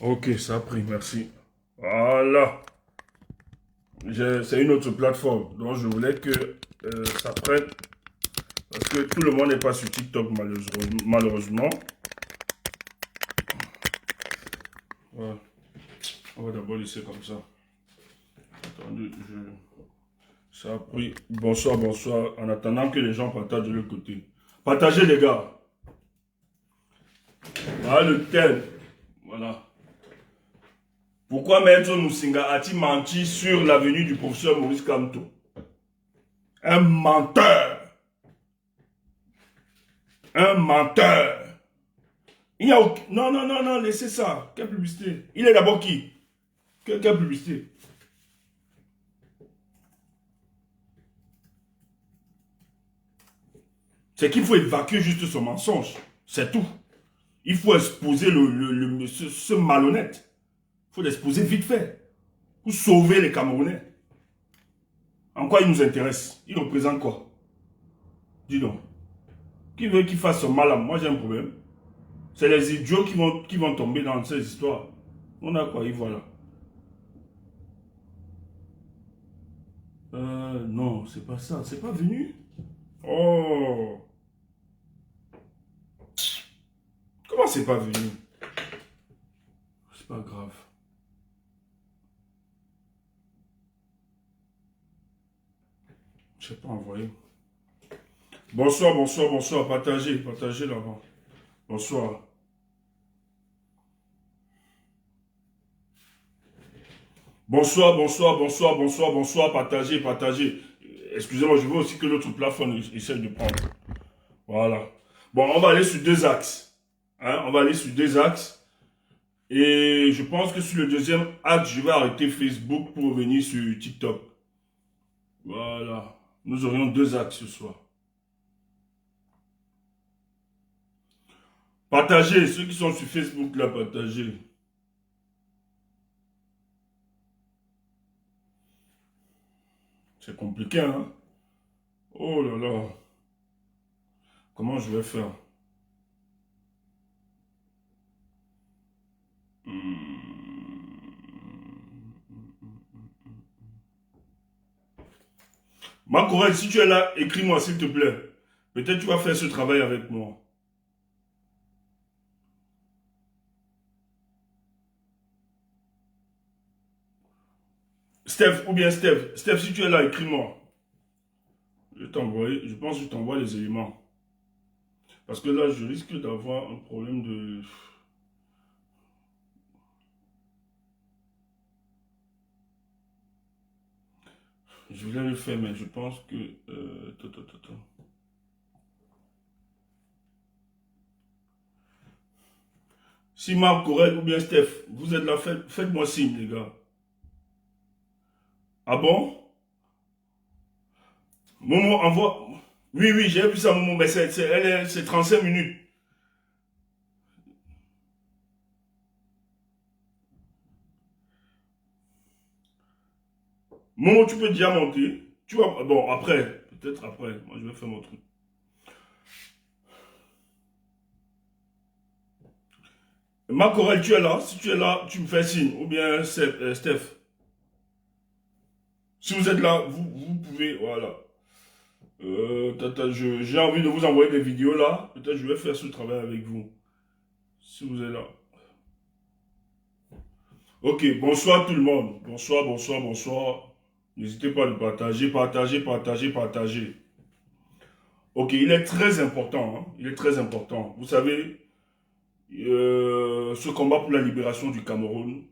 Ok, ça a pris, merci. Voilà. C'est une autre plateforme. Donc, je voulais que ça prenne. Parce que tout le monde n'est pas sur TikTok, malheureusement. Voilà. On va d'abord laisser comme ça. Attendez, ça a pris. Bonsoir, bonsoir. En attendant que les gens partagent de l'autre côté. Partagez, les gars. Voilà le thème. Voilà. Pourquoi Maître Moussinga a-t-il menti sur la venue du professeur Maurice Kamto? Un menteur. Un menteur. Il n'y a aucun... Non, non, non, non, laissez ça. Quelle publicité? Il est d'abord qui? Quelle publicité? C'est qu'il faut évacuer juste son mensonge. C'est tout. Il faut exposer ce malhonnête. Il faut l'exposer vite fait. Pour sauver les Camerounais. En quoi il nous intéresse? Il représente quoi? Dis donc. Qui veut qu'il fasse son mal à moi? J'ai un problème. C'est les idiots qui vont tomber dans ces histoires. On a quoi? Y voilà. Non, c'est pas ça. C'est pas venu. Oh. Comment c'est pas venu? C'est pas grave. Je sais pas envoyer. Bonsoir, bonsoir, bonsoir. Partagez, partagez là-bas. Bonsoir. Bonsoir, bonsoir, bonsoir, bonsoir, bonsoir. Partagez, partagez. Excusez-moi, je veux aussi que l'autre plateforme essaie de prendre. Voilà. Bon, on va aller sur deux axes. Hein, on va aller sur deux axes. Et je pense que sur le deuxième axe, je vais arrêter Facebook pour revenir sur TikTok. Voilà. Nous aurions deux axes ce soir. Partagez, ceux qui sont sur Facebook là, partagez. C'est compliqué, hein? Oh là là. Comment je vais faire? Ma Corelle, si tu es là, écris-moi s'il te plaît. Peut-être tu vas faire ce travail avec moi. Steph, ou bien Steph. Steph, si tu es là, écris-moi. Je pense que je t'envoie les éléments. Parce que là, je risque d'avoir un problème de... Je voulais le faire, mais je pense que... Si Marc, Corel ou bien Steph, vous êtes là, faites-moi signe, les gars. Ah bon? Momo, envoie... Oui, oui, j'ai vu ça, Momo, mais c'est 35 minutes. Momo, tu peux déjà monter. Tu vas... Bon, après. Peut-être après. Moi, je vais faire mon truc. Marc Corel, tu es là? Si tu es là, tu me fais signe. Ou bien Steph. Si vous êtes là, vous pouvez... Voilà. J'ai envie de vous envoyer des vidéos là. Peut-être je vais faire ce travail avec vous. Si vous êtes là. Ok, bonsoir tout le monde. Bonsoir, bonsoir, bonsoir. N'hésitez pas à le partager, partager, partager, partager. Ok, il est très important. Hein. Il est très important. Vous savez, ce combat pour la libération du Cameroun,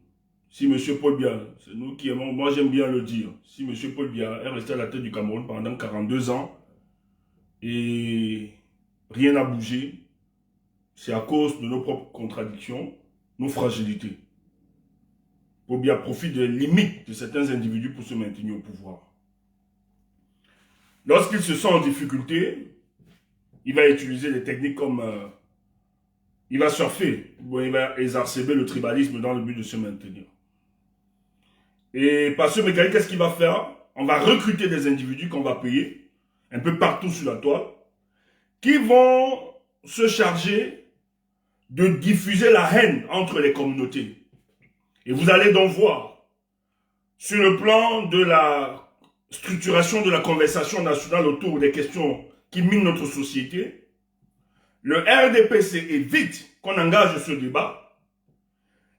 si M. Paul Biya, c'est nous qui aimons, moi j'aime bien le dire, si M. Paul Biya est resté à la tête du Cameroun pendant 42 ans et rien n'a bougé, c'est à cause de nos propres contradictions, nos fragilités. Paul Biya profite des limites de certains individus pour se maintenir au pouvoir. Lorsqu'il se sent en difficulté, il va utiliser des techniques comme... il va surfer, il va exacerber le tribalisme dans le but de se maintenir. Et par ce mécanisme, qu'est-ce qu'il va faire? On va recruter des individus qu'on va payer, un peu partout sur la toile, qui vont se charger de diffuser la haine entre les communautés. Et vous allez donc voir, sur le plan de la structuration de la conversation nationale autour des questions qui minent notre société, le RDPC évite qu'on engage ce débat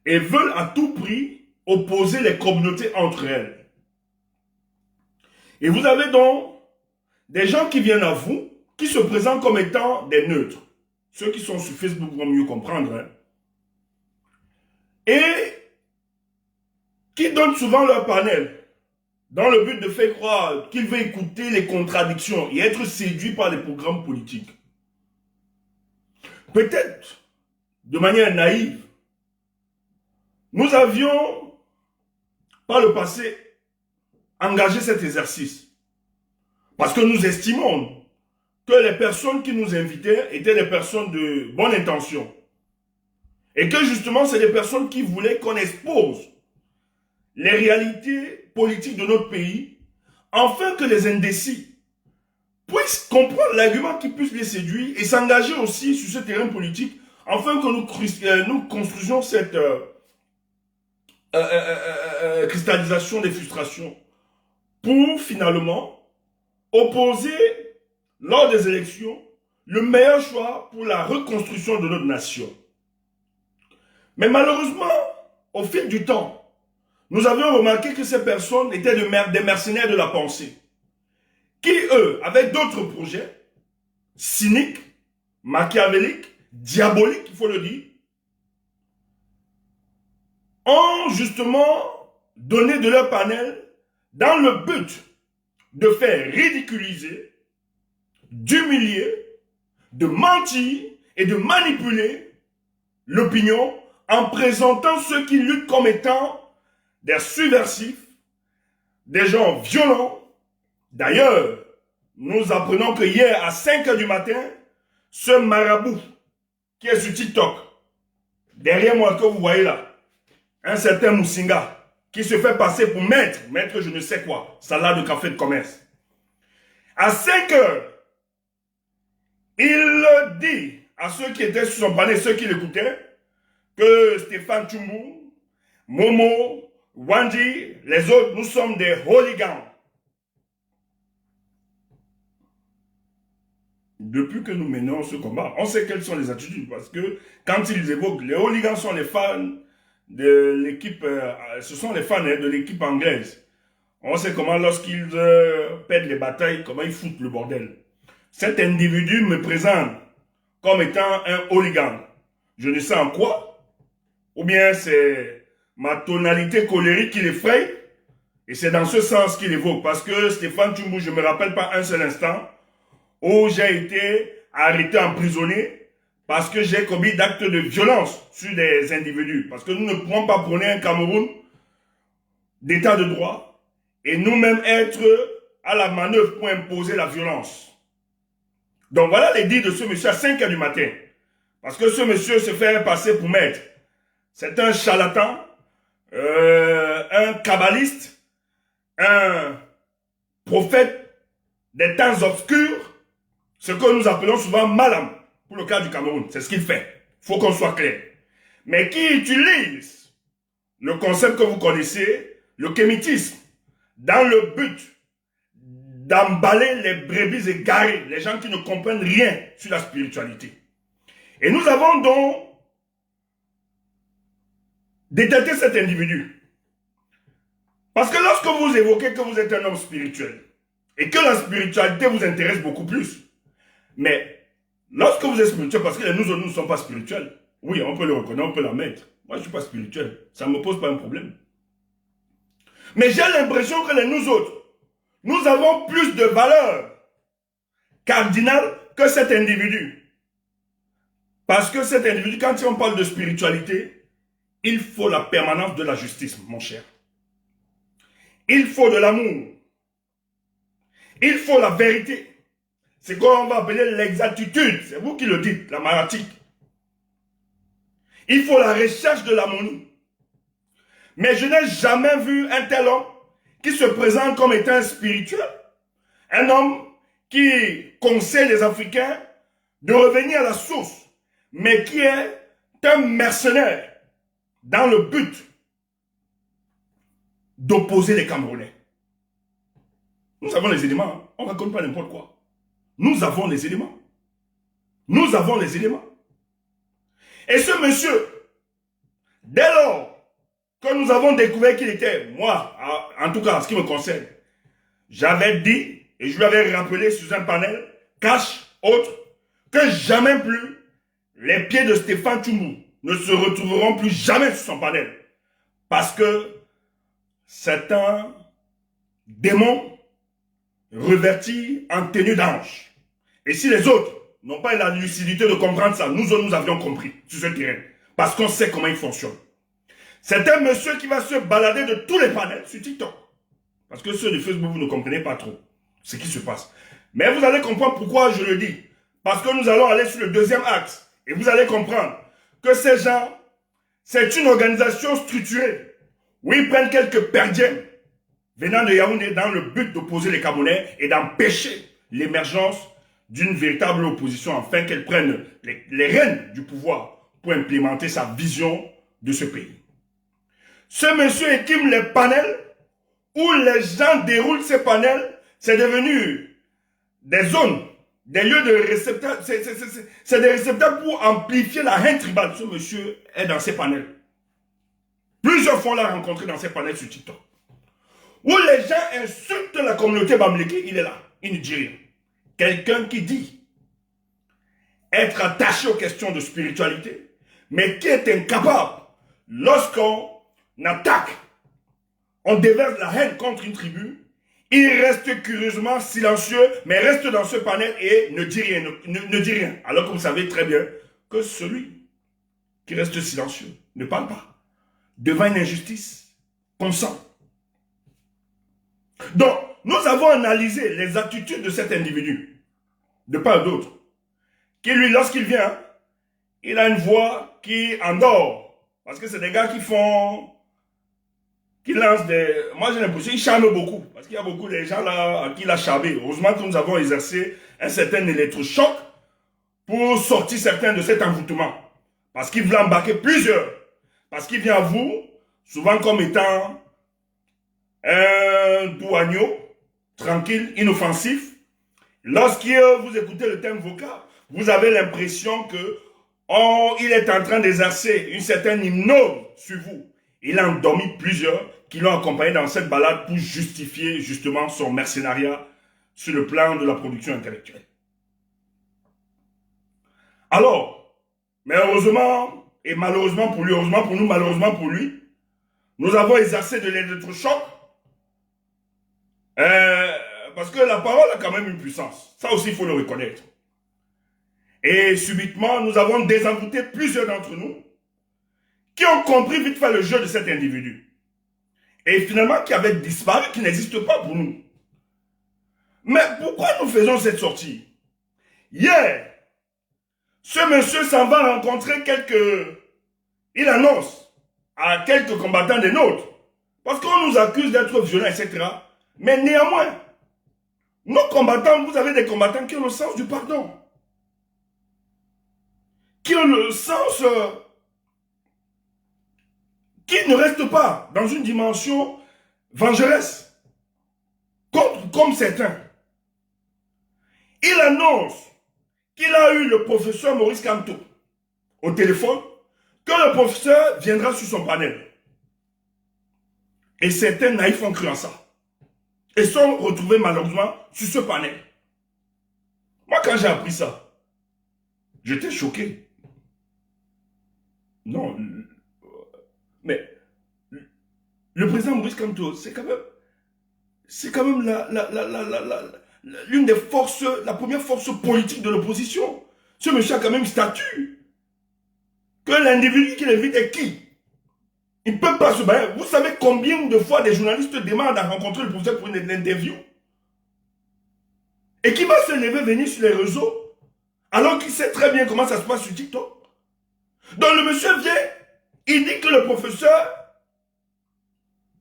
et veulent à tout prix opposer les communautés entre elles. Et vous avez donc des gens qui viennent à vous, qui se présentent comme étant des neutres. Ceux qui sont sur Facebook vont mieux comprendre. Hein. Et qui donnent souvent leur panel dans le but de faire croire qu'ils veulent écouter les contradictions et être séduits par les programmes politiques. Peut-être, de manière naïve, nous avions, par le passé, engagé cet exercice. Parce que nous estimons que les personnes qui nous invitaient étaient des personnes de bonne intention. Et que justement, c'est des personnes qui voulaient qu'on expose les réalités politiques de notre pays, afin que les indécis puissent comprendre l'argument qui puisse les séduire et s'engager aussi sur ce terrain politique, afin que nous construisions cette cristallisation des frustrations pour finalement opposer lors des élections le meilleur choix pour la reconstruction de notre nation. Mais malheureusement, au fil du temps, nous avions remarqué que ces personnes étaient des mercenaires de la pensée, qui, eux, avaient d'autres projets, cyniques, machiavéliques, diaboliques, il faut le dire, ont justement donné de leur panel dans le but de faire ridiculiser, d'humilier, de mentir et de manipuler l'opinion en présentant ceux qui luttent comme étant des subversifs, des gens violents. D'ailleurs, nous apprenons que hier à 5 h du matin, ce marabout qui est sur TikTok, derrière moi que vous voyez là, un certain Moussinga, qui se fait passer pour maître je ne sais quoi, salade de café de commerce. À 5 h, il dit à ceux qui étaient sur son panel, ceux qui l'écoutaient, que Stéphane Tchoumou, Momo, Wandi, les autres, nous sommes des hooligans. Depuis que nous menons ce combat, on sait quelles sont les attitudes, parce que quand ils évoquent, les hooligans sont les fans de l'équipe, ce sont les fans de l'équipe anglaise. On sait comment lorsqu'ils perdent les batailles, comment ils foutent le bordel. Cet individu me présente comme étant un hooligan. Je ne sais en quoi, ou bien c'est ma tonalité colérique qui l'effraie, et c'est dans ce sens qu'il évoque, parce que Stéphane Tchoumou, je ne me rappelle pas un seul instant où j'ai été arrêté, emprisonné, parce que j'ai commis d'actes de violence sur des individus. Parce que nous ne pouvons pas prôner un Cameroun d'état de droit et nous-mêmes être à la manœuvre pour imposer la violence. Donc voilà les dits de ce monsieur à 5 h du matin. Parce que ce monsieur se fait passer pour maître. C'est un charlatan, un kabbaliste, un prophète des temps obscurs, ce que nous appelons souvent Malam, pour le cas du Cameroun. C'est ce qu'il fait. Il faut qu'on soit clair. Mais qui utilise le concept que vous connaissez, le kémitisme, dans le but d'emballer les brebis égarées, les gens qui ne comprennent rien sur la spiritualité. Et nous avons donc détecté cet individu. Parce que lorsque vous évoquez que vous êtes un homme spirituel, et que la spiritualité vous intéresse beaucoup plus, mais lorsque vous êtes spirituel, parce que nous autres ne sommes pas spirituels, oui, on peut le reconnaître, on peut l'admettre. Moi, je ne suis pas spirituel. Ça ne me pose pas un problème. Mais j'ai l'impression que nous autres, nous avons plus de valeur cardinale que cet individu. Parce que cet individu, quand on parle de spiritualité, il faut la permanence de la justice, mon cher. Il faut de l'amour. Il faut la vérité. C'est quoi on va appeler l'exactitude. C'est vous qui le dites, la maratique. Il faut la recherche de l'harmonie. Mais je n'ai jamais vu un tel homme qui se présente comme étant spirituel. Un homme qui conseille les Africains de revenir à la source, mais qui est un mercenaire dans le but d'opposer les Camerounais. Nous avons les éléments, hein. On ne raconte pas n'importe quoi. Nous avons les éléments. Nous avons les éléments. Et ce monsieur, dès lors que nous avons découvert qu'il était, moi, en tout cas en ce qui me concerne, j'avais dit, et je lui avais rappelé sur un panel, cash, autre, que jamais plus les pieds de Stéphane Tchoumou ne se retrouveront plus jamais sur son panel. Parce que c'est un démon reverti en tenue d'ange. Et si les autres n'ont pas la lucidité de comprendre ça, nous avions compris sur ce terrain. Parce qu'on sait comment il fonctionne. C'est un monsieur qui va se balader de tous les panels sur TikTok. Parce que ceux de Facebook, vous ne comprenez pas trop ce qui se passe. Mais vous allez comprendre pourquoi je le dis. Parce que nous allons aller sur le deuxième axe. Et vous allez comprendre que ces gens, c'est une organisation structurée où ils prennent quelques perdiens venant de Yaoundé dans le but d'opposer les Camerounais et d'empêcher l'émergence d'une véritable opposition afin qu'elle prenne les rênes du pouvoir pour implémenter sa vision de ce pays. Ce monsieur équipe les panels où les gens déroulent ces panels, c'est devenu des zones, des lieux de réceptacles, c'est des réceptacles pour amplifier la haine tribale. Ce monsieur est dans ces panels. Plusieurs fois, on l'a rencontré dans ces panels sur TikTok. Où les gens insultent la communauté bamléké, il est là, il ne dit rien. Quelqu'un qui dit être attaché aux questions de spiritualité, mais qui est incapable, lorsqu'on attaque, on déverse la haine contre une tribu, il reste curieusement silencieux, mais reste dans ce panel et ne dit rien, ne dit rien. Alors que vous savez très bien que celui qui reste silencieux ne parle pas. Devant une injustice, consent. Donc, nous avons analysé les attitudes de cet individu, de part d'autre, qui lui, lorsqu'il vient, il a une voix qui endort. Parce que c'est des gars qui font, qui lancent des... Moi, j'ai l'impression qu'ils charment beaucoup. Parce qu'il y a beaucoup de gens là à qui il a charmé. Heureusement que nous avons exercé un certain électrochoc pour sortir certains de cet envoûtement. Parce qu'il veut embarquer plusieurs. Parce qu'il vient à vous, souvent comme étant un douanier, tranquille, inoffensif. Lorsque vous écoutez le thème vocal, vous avez l'impression que il est en train d'exercer une certaine hypnose sur vous. Il a endormi plusieurs qui l'ont accompagné dans cette balade pour justifier justement son mercenariat sur le plan de la production intellectuelle. Alors, mais heureusement, et malheureusement pour lui, heureusement pour nous, malheureusement pour lui, nous avons exercé de l'électrochoc parce que la parole a quand même une puissance. Ça aussi, il faut le reconnaître. Et subitement, nous avons désenvoûté plusieurs d'entre nous qui ont compris vite fait le jeu de cet individu. Et finalement, qui avait disparu, qui n'existe pas pour nous. Mais pourquoi nous faisons cette sortie? Hier, ce monsieur s'en va rencontrer il annonce à quelques combattants des nôtres. Parce qu'on nous accuse d'être violents, etc. Mais néanmoins, nos combattants, vous avez des combattants qui ont le sens du pardon. Qui ont le sens... qui ne restent pas dans une dimension vengeresse. Comme certains. Il annonce qu'il a eu le professeur Maurice Kamto au téléphone, que le professeur viendra sur son panel. Et certains naïfs ont cru en ça. Et sont retrouvés malheureusement sur ce panel. Moi, quand j'ai appris ça, j'étais choqué. Non, mais le président Maurice Kamto, c'est quand même l'une des forces, la première force politique de l'opposition. Ce monsieur a quand même statut. Que l'individu qui l'invite est qui? Il ne peut pas se battre. Vous savez combien de fois des journalistes demandent à rencontrer le professeur pour une interview? Et qui va se lever, venir sur les réseaux, alors qu'il sait très bien comment ça se passe sur TikTok? Donc le monsieur vient, il dit que le professeur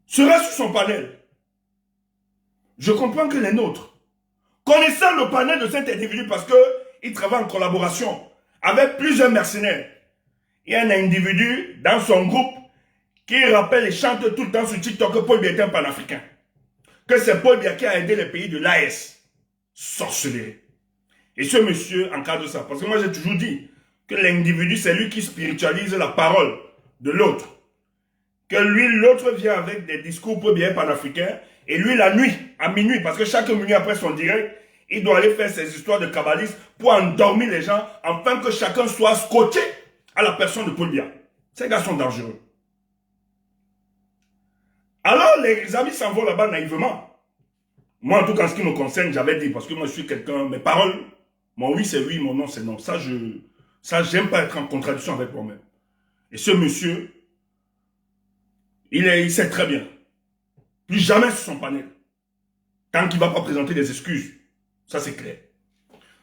sera sur son panel. Je comprends que les nôtres, connaissant le panel de cet individu parce qu'il travaille en collaboration avec plusieurs mercenaires, il y a un individu dans son groupe qui rappelle et chante tout le temps sur TikTok que Paul Biya est un panafricain. Que c'est Paul Biya qui a aidé les pays de l'AS. Sorcellerie. Et ce monsieur encadre ça. Parce que moi j'ai toujours dit que l'individu c'est lui qui spiritualise la parole de l'autre. Que lui, l'autre vient avec des discours Paul Biya panafricains. Et lui la nuit, à minuit, parce que chaque minuit après son direct, il doit aller faire ses histoires de kabbalistes pour endormir les gens, afin que chacun soit scotché à la personne de Paul Biya. Ces gars sont dangereux. Alors, les amis s'en vont là-bas naïvement. Moi, en tout cas, en ce qui me concerne, j'avais dit, parce que moi, je suis quelqu'un, mes paroles, mon oui, c'est oui, mon non, c'est non. Ça, j'aime pas être en contradiction avec moi-même. Et ce monsieur, il sait très bien. Plus jamais sur son panel. Tant qu'il ne va pas présenter des excuses. Ça, c'est clair.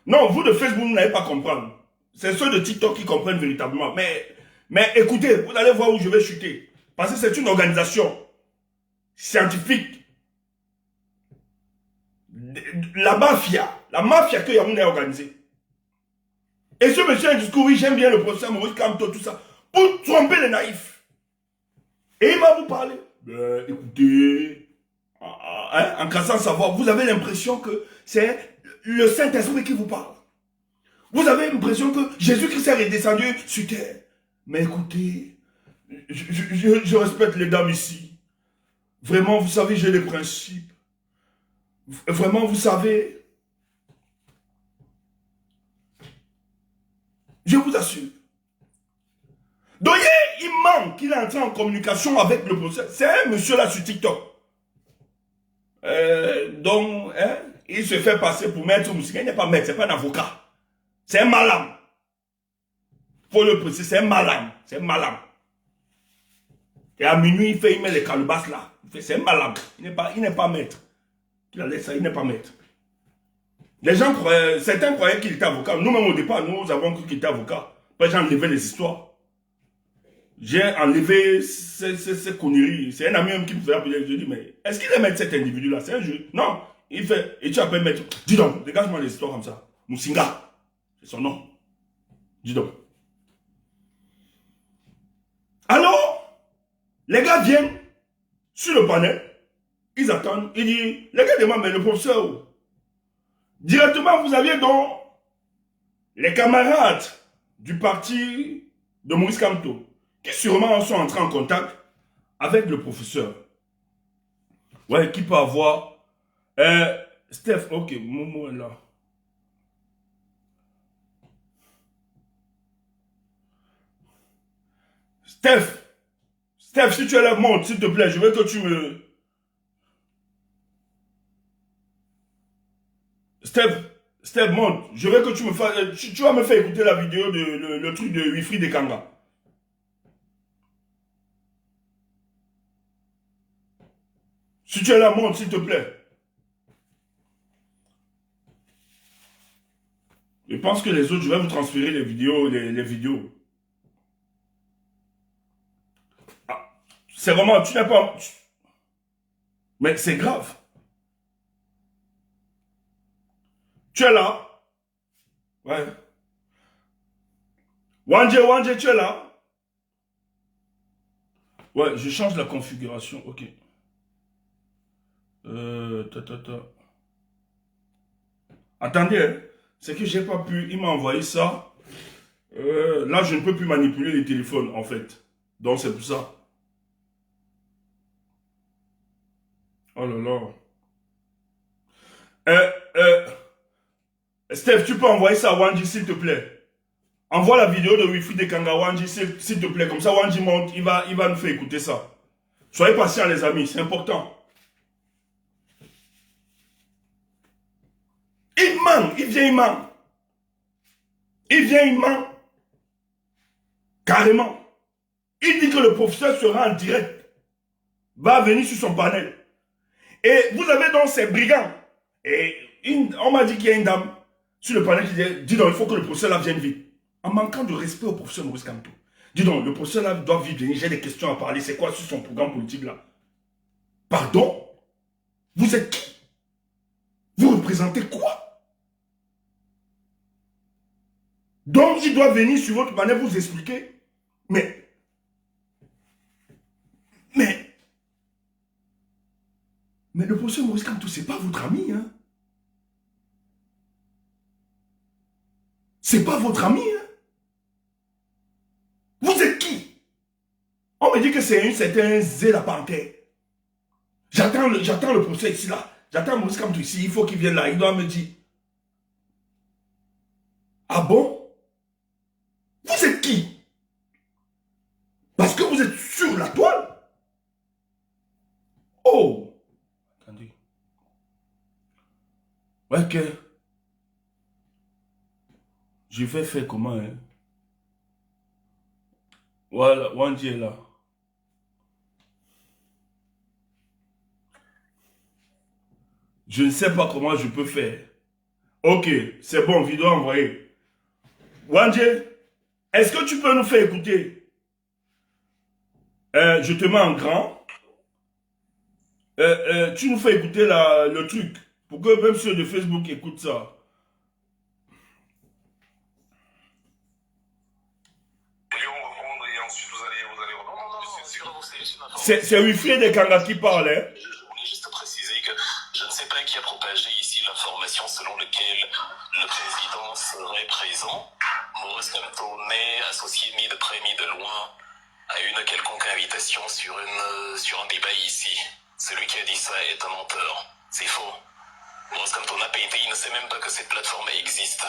Non, vous de Facebook, vous n'allez pas comprendre. C'est ceux de TikTok qui comprennent véritablement. Mais écoutez, vous allez voir où je vais chuter. Parce que c'est une organisation scientifique. La mafia que Yaoundé a organisée. Et ce monsieur a un discours, oui, j'aime bien le professeur Maurice Kamto, tout ça, pour tromper les naïfs. Et il va vous parler. Écoutez, en cassant sa voix, vous avez l'impression que c'est le Saint-Esprit qui vous parle. Vous avez l'impression que Jésus-Christ est redescendu sur terre. Mais écoutez, je respecte les dames ici. Vraiment, vous savez, j'ai les principes. Vraiment, vous savez, je vous assure. Donc, il manque qu'il est entré en communication avec le procès. C'est un monsieur là sur TikTok. Donc, il se fait passer pour maître Moussika. Il n'est pas maître, c'est pas un avocat. C'est un malin. Faut le préciser, c'est un malin. C'est un malin. Et à minuit, il met les calebasses là. C'est un malin. Il n'est pas maître. Il a laissé ça, il n'est pas maître. Les gens croyaient, certains croyaient qu'il était avocat. Nous-mêmes au départ, nous avons cru qu'il était avocat. Après, j'ai enlevé les histoires. J'ai enlevé ces conneries. C'est un ami même qui me faisait appeler. Je dis, mais est-ce qu'il est maître cet individu-là? C'est un jeu. Non. Il fait, et tu appelles maître. Dis donc, dégage-moi les histoires comme ça. Moussinga. C'est son nom. Dis donc. Alors, les gars viennent sur le panel. Ils attendent. Il dit, les gars demandent, mais le professeur, directement, vous aviez donc les camarades du parti de Maurice Kamto qui sûrement sont entrés en contact avec le professeur. Ouais, qui peut avoir... Steph, ok, Momo est là. Steph, si tu es là, monte, s'il te plaît, je veux que tu me... Steph, monte, je veux que tu me fasses... Tu vas me faire écouter la vidéo de le truc de Wilfried Ekanga. Si tu es là, monte, s'il te plaît. Je pense que les autres, je vais vous transférer les vidéos, les vidéos. Ah, c'est vraiment, tu n'as pas... Mais c'est grave. Tu es là? Ouais. Wanje, tu es là? Ouais, je change la configuration, ok. Attendez, hein. C'est que j'ai pas pu, il m'a envoyé ça. Là, je ne peux plus manipuler les téléphones, en fait. Donc, c'est pour ça. Oh là là. Steph, tu peux envoyer ça à Wanji, s'il te plaît. Envoie la vidéo de Wilfried Ekanga, Wanji, s'il te plaît. Comme ça, Wanji monte, il va nous faire écouter ça. Soyez patients, les amis, c'est important. Il ment, il vient, il ment. Il vient, il ment. Carrément. Il dit que le professeur sera en direct. Va venir sur son panel. Et vous avez donc ces brigands. Et on m'a dit qu'il y a une dame sur le panel qui dit donc il faut que le professeur là vienne vite. En manquant de respect au professeur Maurice Kamto. Dis donc, le professeur là doit vite venir, j'ai des questions à parler. C'est quoi sur son programme politique là? Pardon? Vous êtes qui? Vous représentez quoi? Donc, il doit venir sur votre panel vous expliquer. Mais, Mais le professeur Maurice Kamto, ce n'est pas votre ami. Hein? Ce n'est pas votre ami. Hein? Vous êtes qui? On me dit que c'est un zèle à panthère. J'attends le professeur ici, là. J'attends Maurice Kamto ici. Il faut qu'il vienne là. Il doit me dire. Ah bon? Vous êtes qui? Parce que vous êtes sur la toile. Oh! Attendez. Ouais que... Je vais faire comment, hein? Voilà, Wanji est là. Je ne sais pas comment je peux faire. Ok, c'est bon, vidéo envoyée. Wanji, est-ce que tu peux nous faire écouter? Je te mets en grand. Tu nous fais écouter le truc. Pour que même ceux de Facebook écoutent ça. C'est Wilfried Ekanga qui parle. Hein? Je voulais juste préciser que je ne sais pas qui a propagé ici l'information selon laquelle le président serait présent. Maurice Kamto n'est associé ni de près ni de loin à une quelconque invitation sur un débat ici. Celui qui a dit ça est un menteur. C'est faux. Maurice Kamto n'a pas été, il ne sait même pas que cette plateforme existe.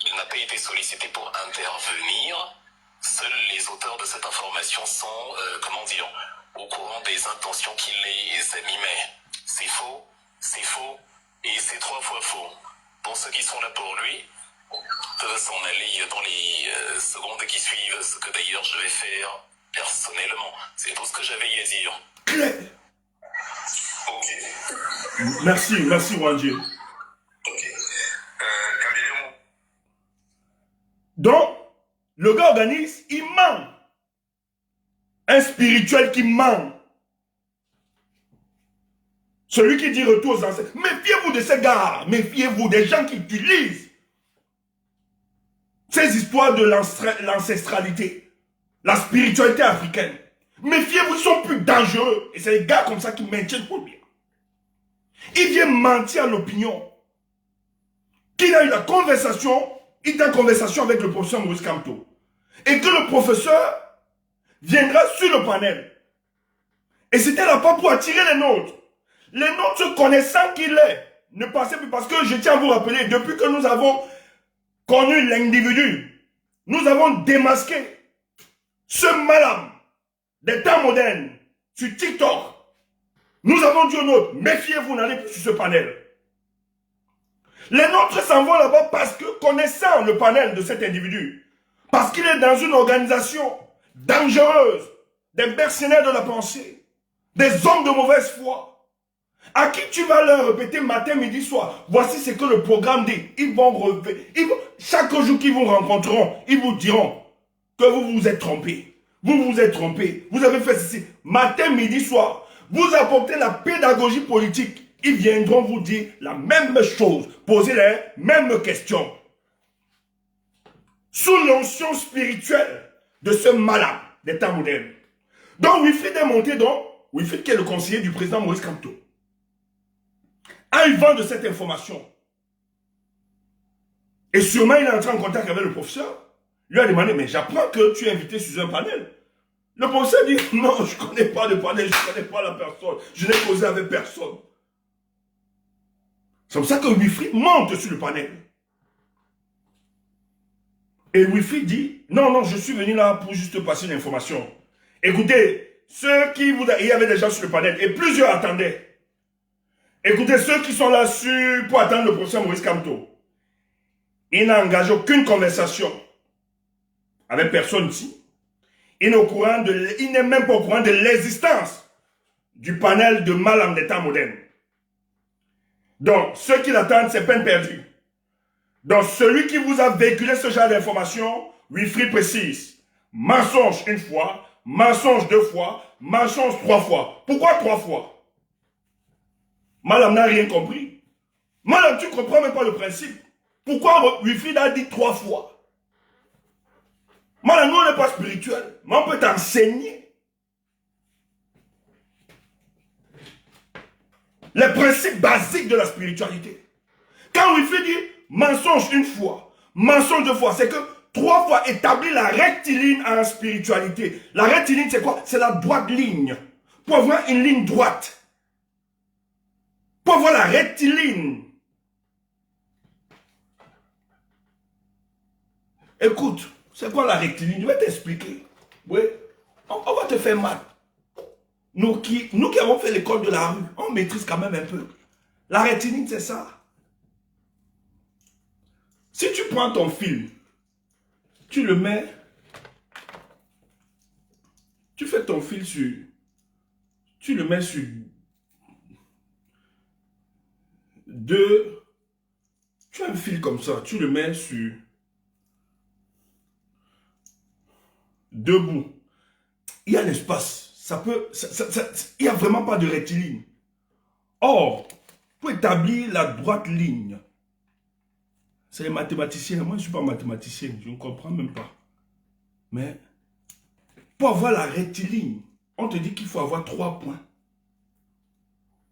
Il n'a pas été sollicité pour intervenir. Seuls les auteurs de cette information sont, au courant des intentions qui les animaient. C'est faux, et c'est 3 fois faux. Pour ceux qui sont là pour lui, peuvent s'en aller dans les secondes qui suivent, ce que d'ailleurs je vais faire personnellement. C'est tout ce que j'avais à dire. Claire. Ok. Merci Wanji. Ok. Donc, le gars organise, il ment. Un spirituel qui ment. Celui qui dit retour aux ancêtres. Méfiez-vous de ces gars. Méfiez-vous des gens qui utilisent ces histoires de l'ancestralité, la spiritualité africaine. Méfiez-vous, ils sont plus dangereux. Et c'est les gars comme ça qui maintiennent pour bien. Il vient mentir à l'opinion qu'il a eu la conversation, il était en conversation avec le professeur Maurice Kamto. Et que le professeur viendra sur le panel. Et c'était là pas pour attirer les nôtres. Les nôtres connaissant qu'il est, ne passez plus. Parce que je tiens à vous rappeler, depuis que nous avons connu l'individu, nous avons démasqué ce malade des temps modernes sur TikTok. Nous avons dit aux nôtres, méfiez-vous, n'allez plus sur ce panel. Les nôtres s'en vont là-bas parce que, connaissant le panel de cet individu, parce qu'il est dans une organisation dangereuse, des mercenaires de la pensée, des hommes de mauvaise foi, à qui tu vas leur répéter matin, midi, soir, voici ce que le programme dit. Chaque jour qu'ils vous rencontreront, ils vous diront que vous vous êtes trompé. Vous vous êtes trompé. Vous avez fait ceci. Matin, midi, soir, vous apportez la pédagogie politique. Ils viendront vous dire la même chose, poser les mêmes questions. Sous l'onction spirituelle de ce malade des temps modernes. Donc, Wilfried est monté donc, Wilfried qui est le conseiller du président Maurice Kamto. Arrivant de cette information, et sûrement il est entré en contact avec le professeur, lui a demandé, mais j'apprends que tu es invité sur un panel. Le professeur dit, non, je ne connais pas le panel, je ne connais pas la personne, je n'ai causé avec personne. C'est comme ça que Wilfried monte sur le panel. Et Wilfried dit, non, je suis venu là pour juste passer l'information. Écoutez, il y avait des gens sur le panel, et plusieurs attendaient. Écoutez, ceux qui sont là pour attendre le professeur Maurice Kamto, il n'a engagé aucune conversation avec personne ici. Il n'est même pas au courant de l'existence du panel de Malam des temps modernes. Donc, ceux qui l'attendent, c'est peine perdue. Donc, celui qui vous a véhiculé ce genre d'informations, Wilfried précise, mensonge 1 fois, mensonge 2 fois, mensonge 3 fois. Pourquoi 3 fois? Malam n'a rien compris. Malam, tu ne comprends même pas le principe. Pourquoi Wilfried a dit 3 fois? Malam, nous, on n'est pas spirituel, mais on peut t'enseigner. Les principes basiques de la spiritualité. Quand Wilfried dit mensonge une fois, mensonge deux fois, c'est que 3 fois établir la rectiligne en spiritualité. La rectiligne, c'est quoi? C'est la droite ligne. Pour avoir une ligne droite. Pour avoir la rectiligne. Écoute, c'est quoi la rectiligne? Je vais t'expliquer. Oui, on va te faire mal. Nous qui avons fait l'école de la rue, on maîtrise quand même un peu. La rectiligne, c'est ça. Si tu prends ton film, tu le mets, tu fais ton fil sur, tu le mets sur 2, tu as un fil comme ça, tu le mets sur 2 bouts. Il y a l'espace, il n'y a vraiment pas de rectiligne. Or, pour établir la droite ligne, c'est les mathématiciens. Moi, je ne suis pas mathématicien, je ne comprends même pas. Mais, pour avoir la rectiligne, on te dit qu'il faut avoir 3 points.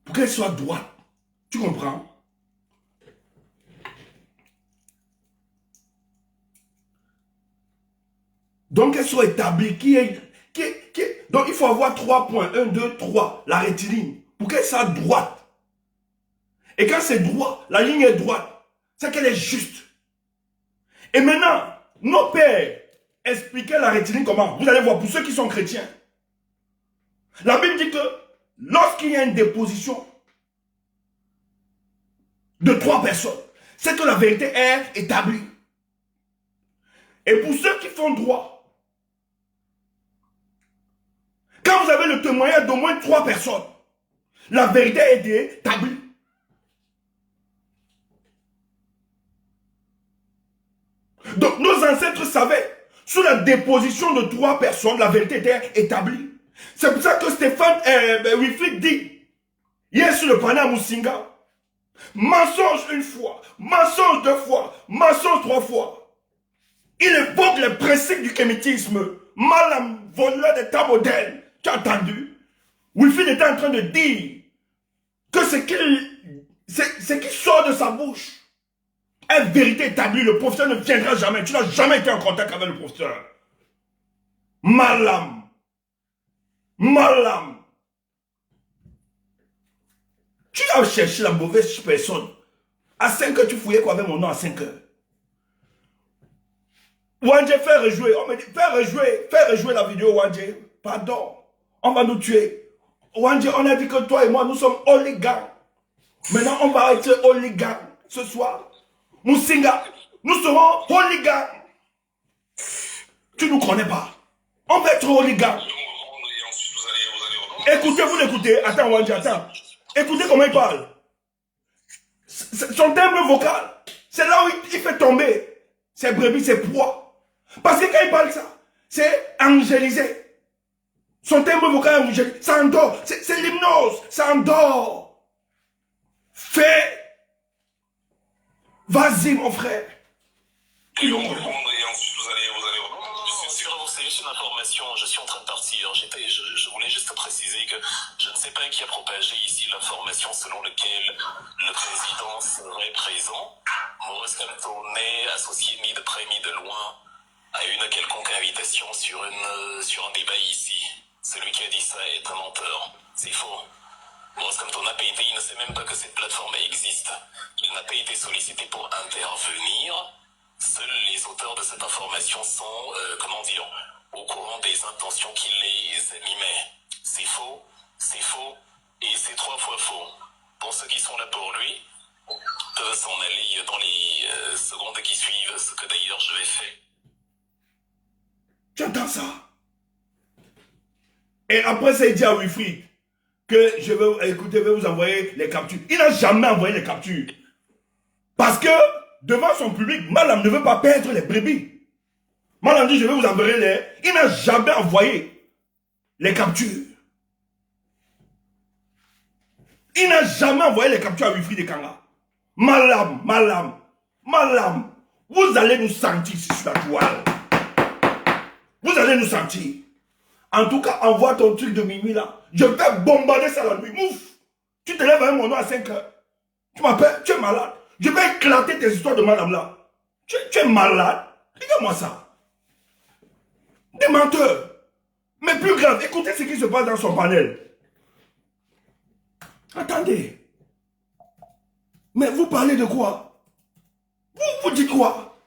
Pour qu'elle soit droite. Tu comprends? Donc, qu'elle soit établie. Donc, il faut avoir 3 points. 1, 2, 3. La rectiligne. Pour qu'elle soit droite. Et quand c'est droit, la ligne est droite. C'est qu'elle est juste. Et maintenant, nos pères expliquaient la rectiligne comment? Vous allez voir, pour ceux qui sont chrétiens. La Bible dit que lorsqu'il y a une déposition de 3 personnes, c'est que la vérité est établie. Et pour ceux qui font droit, quand vous avez le témoignage d'au moins 3 personnes, la vérité est établie. Donc nos ancêtres savaient, sous la déposition de 3 personnes, la vérité était établie. C'est pour ça que Stéphane Wilfried dit, hier sur le panel à Musinga, mensonge une fois, mensonge 2 fois, mensonge 3 fois. Il évoque les principes du kémétisme, malam, voleur d'état moderne. Tu as entendu? Wilfried était en train de dire que ce qui sort de sa bouche est vérité établie. Le professeur ne viendra jamais. Tu n'as jamais été en contact avec le professeur. Malam. Malam. Tu as cherché la mauvaise personne. À 5 heures, tu fouillais quoi avec mon nom à 5 heures? Wandje, fais rejouer. On me dit, fais rejouer la vidéo, Wandje. Pardon. On va nous tuer. Wandje, on a dit que toi et moi, nous sommes oligarques. Maintenant, on va être oligarques ce soir. Musinga, nous serons oligarques. Tu ne nous connais pas. On va être oligarques. Écoutez, vous l'écoutez. Attends, Wandje, attends. Écoutez comment il parle. Son timbre vocal, c'est là où il fait tomber ses brebis, ses proies. Parce que quand il parle ça, c'est angélisé. Son timbre vocal est angélisé. Ça endort. C'est l'hypnose. Ça endort. Fais. Vas-y, mon frère. Ils vont répondre et ensuite vous allez reprendre. C'est juste une information, je suis en train de partir. Je voulais juste préciser que je ne sais pas qui a propagé ici l'information selon laquelle le président serait présent. Maurice Kamtoné, associé mi de près, mi de loin, a une quelconque invitation sur un débat ici. Celui qui a dit ça est un menteur. C'est faux. Maurice Kamtoné n'a pas été, il ne sait même pas que cette plateforme existe. Il n'a pas été sollicité pour intervenir. Seuls les auteurs de cette information sont, au courant des intentions qui les animaient. C'est faux, et c'est 3 fois faux. Pour ceux qui sont là pour lui, peuvent s'en aller dans les secondes qui suivent, ce que d'ailleurs je vais faire. Tu entends ça? Et après ça, il dit à Wilfried que je vais vous envoyer les captures. Il n'a jamais envoyé les captures. Parce que, devant son public, Malam ne veut pas perdre les brebis. Malam dit, je vais vous envoyer les... Il n'a jamais envoyé les captures. Il n'a jamais envoyé les captures à Wilfried de Kanga. Malam, vous allez nous sentir sur la toile. Vous allez nous sentir. En tout cas, envoie ton truc de minuit là. Je vais bombarder ça la nuit. Mouf. Tu te lèves à un moment à 5 heures. Tu m'appelles, tu es malade. Je vais éclater tes histoires de madame là. Tu es malade. Regarde-moi ça. Des menteurs. Mais plus grave, écoutez ce qui se passe dans son panel. Attendez. Mais vous parlez de quoi? Vous dites quoi?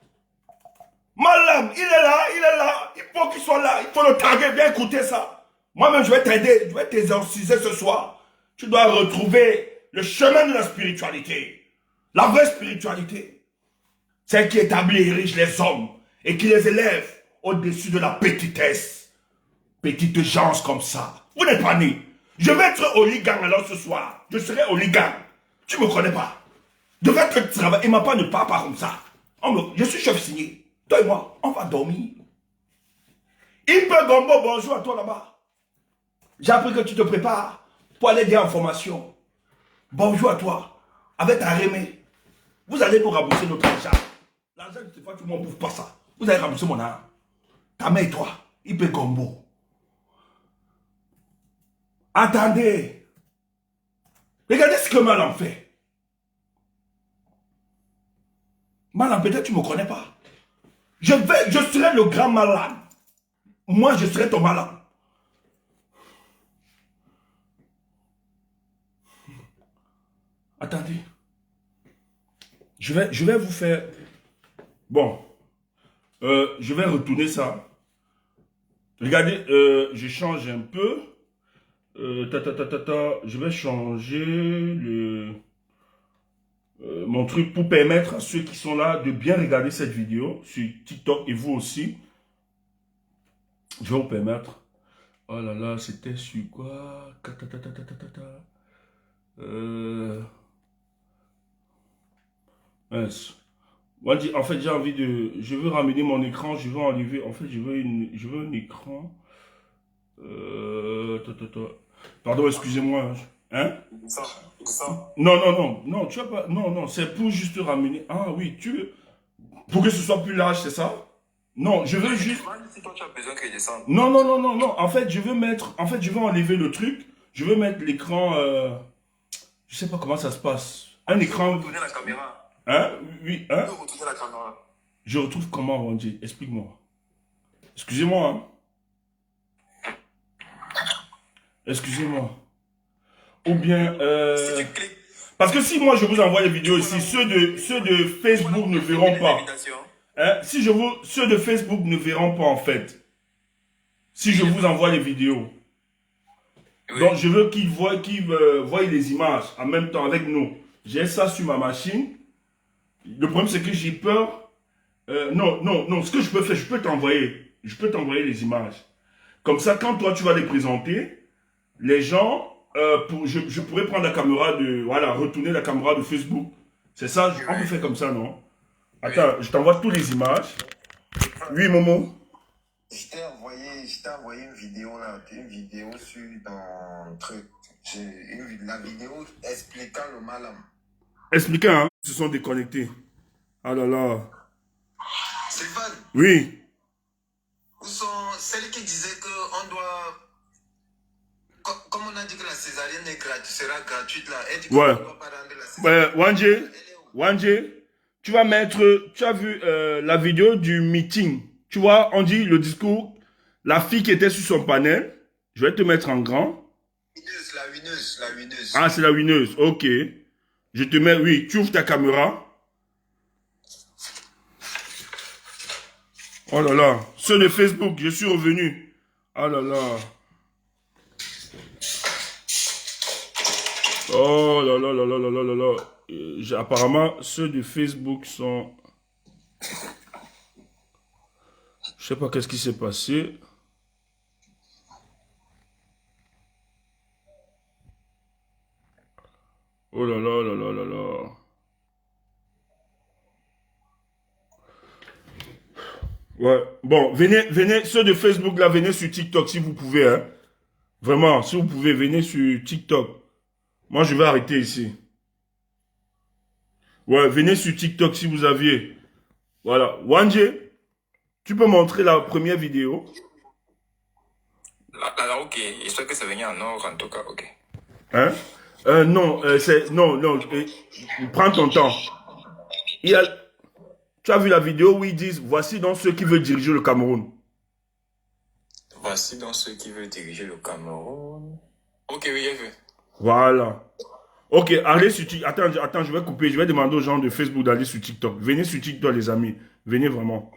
Madame, il est là. Il faut qu'il soit là. Il faut le taguer. Viens écouter ça. Moi-même, je vais t'aider. Je vais t'exorciser ce soir. Tu dois retrouver le chemin de la spiritualité. La vraie spiritualité. Celle qui établit et érige les hommes et qui les élève au-dessus de la petitesse. Petite gens comme ça. Vous n'êtes pas né. Je vais être oligarque alors ce soir. Je serai oligarque. Tu ne me connais pas. Je vais être travail. Il m'a pas ne parle pas comme ça. Je suis chef signé. Toi et moi, on va dormir. Hyper Gombo, bonjour à toi là-bas. J'ai appris que tu te prépares pour aller dire en formation. Bonjour à toi. Avec ta remée. Vous allez nous rembourser notre argent. L'argent de Stéphane, tu ne m'en bouffe pas ça. Vous allez rembourser mon argent. Ta mère et toi, Hyper Gombo. Attendez. Regardez ce que Malam fait. Malam, peut-être tu ne me connais pas. Je serai le grand malade. Moi, je serai ton malade. Attendez. Je vais vous faire... Bon. Je vais retourner ça. Regardez, je change un peu. Je vais changer mon truc pour permettre à ceux qui sont là de bien regarder cette vidéo sur TikTok et vous aussi. Je vais vous permettre. Oh là là, c'était sur quoi? En fait, j'ai envie de... Je veux ramener mon écran, je veux enlever... En fait, je veux un écran. Pardon, excusez-moi. Hein? Ça. Non, tu as pas... Non, c'est pour juste ramener... Ah oui, pour que ce soit plus large, c'est ça? Non, je veux juste... Si toi, tu as besoin que je descende. Non. En fait, je veux enlever le truc. Je veux mettre l'écran... Je sais pas comment ça se passe. Un écran... Retourner la caméra. Hein? Oui, hein? Retourner la caméra. Je retrouve comment, Randy? Explique-moi. Excusez-moi, hein? Excusez-moi. Ou bien... Si tu cliques... Parce que si moi je vous envoie les vidéos ici, ceux de Facebook ne verront pas. Hein? Ceux de Facebook ne verront pas en fait. Si je vous envoie les vidéos. Oui. Donc je veux qu'ils voient les images en même temps avec nous. J'ai ça sur ma machine. Le problème c'est que j'ai peur. Non, ce que je peux faire, je peux t'envoyer les images. Comme ça, quand toi tu vas les présenter, les gens... je pourrais prendre la caméra retourner la caméra de Facebook. C'est ça, on peut faire comme ça, non? Attends, je t'envoie toutes les images. Oui, Momo. Je t'ai envoyé une vidéo là, une vidéo sur ton truc. La vidéo expliquant le malam. Expliquant, hein? Ils se sont déconnectés. Ah là là. Stéphane. Oui. Où sont celles qui disaient qu'on doit... Comme on a dit que la césarienne sera gratuite là, et du coup, on ne doit pas rendre la césarienne. Wanje, tu vas mettre, tu as vu la vidéo du meeting. Tu vois, on dit le discours, la fille qui était sur son panel, je vais te mettre en grand. La wineuse. Ah, c'est la wineuse, ok. Je te mets, oui, tu ouvres ta caméra. Oh là là, ceux de Facebook, je suis revenu. Oh là là. Oh là là là là là là là. Apparemment, ceux de Facebook sont... Je sais pas qu'est-ce qui s'est passé. Oh là là là là là là. Ouais, bon, venez, ceux de Facebook là, venez sur TikTok si vous pouvez, hein. Vraiment, si vous pouvez, venez sur TikTok. Moi, je vais arrêter ici. Ouais, venez sur TikTok si vous aviez. Voilà. Wanje, tu peux montrer la première vidéo? Alors, ok. J'espère que ça venait en or, en tout cas, ok. Hein? Non, non, prends ton temps. Il y a, tu as vu la vidéo où ils disent, voici donc ceux qui veulent diriger le Cameroun. Voici donc ceux qui veulent diriger le Cameroun. Ok, oui, j'ai vu. Voilà. Ok, allez sur TikTok. Attends, je vais couper. Je vais demander aux gens de Facebook d'aller sur TikTok. Venez sur TikTok, les amis. Venez vraiment.